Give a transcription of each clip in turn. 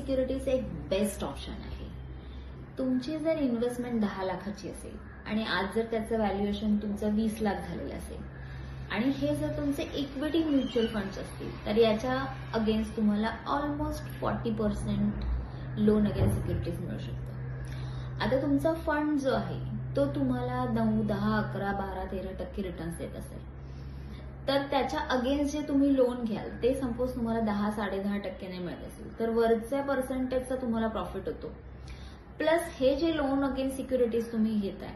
Securities एक best option आहे. तुमची जर इन्व्हेस्टमेंट 10 लाखाची असेल आणि आज जर त्याचं व्हॅल्युएशन तुमचं 20 लाख झालेलं असेल आणि हे जर तुमचे इक्विटी म्युच्युअल फंड्स असतील तर याच्या अगेन्स्ट तुम्हाला ऑलमोस्ट 40% लोन अगेन्स्ट सिक्युरिटीज मिळू शकतं. आता तुमचा फंड जो आहे तो तुम्हाला 9, 10, 11, 12, 13% रिटर्न्स देत असेल तर त्याच्या अगेन्स्ट जे तुम्ही लोन घ्याल ते सपोज तुम्हाला 10, 10.5% मिळत असेल तर वरच्या पर्सेंटेजचा तुम्हाला प्रॉफिट होतो. प्लस हे जे लोन अगेन्स्ट सिक्युरिटीज तुम्ही घेताय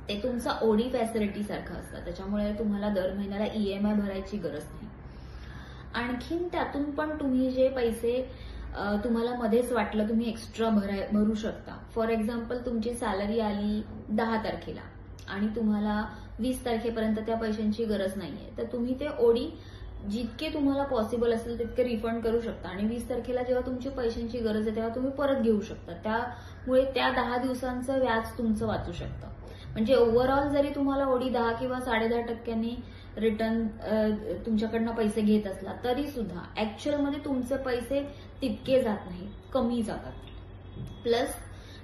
ते तुमचा ओडी फॅसिलिटी सारखं असतं, त्याच्यामुळे तुम्हाला दर महिन्याला EMI भरायची गरज नाही. आणखीन त्यातून पण तुम्ही जे पैसे तुम्हाला मध्येच वाटलं तुम्ही एक्स्ट्रा भरू शकता. फॉर एक्झाम्पल तुमची सॅलरी आली 10 तारखेला आणि तुम्हाला 20 तारखेपर्यंत त्या पैशांची गरज नाहीये तर तुम्ही ते ओडी जितके तुम्हाला पॉसिबल असेल तितके रिफंड करू शकता आणि 20 तारखेला जेव्हा तुमची पैशांची गरज आहे तेव्हा तुम्ही परत घेऊ शकता. त्यामुळे त्या 10 दिवसांचं व्याज तुमचं वाचू शकतं. म्हणजे ओव्हरऑल जरी तुम्हाला ओडी 10 किंवा 10.5% रिटर्न तुमच्याकडनं पैसे घेत असला तरी सुद्धा ऍक्च्युअलमध्ये तुमचे पैसे तितके जात नाही, कमी जातात. प्लस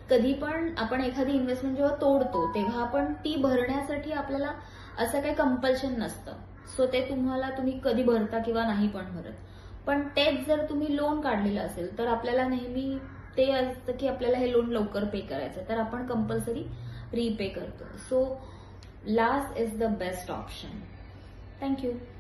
कधी पण आपण एखादी इन्व्हेस्टमेंट जेव्हा तोडतो तेव्हा आपण ती भरण्यासाठी आपल्याला असं काही कंपल्शन नसतं. सो ते तुम्ही कधी भरता किंवा नाही पण भरत. पण तेच जर तुम्ही लोन काढलेलं असेल तर आपल्याला नेहमी ते असतं की आपल्याला हे लोन लवकर पे करायचं तर आपण कंपल्सरी रीपे करतो. So last is the best option. Thank you.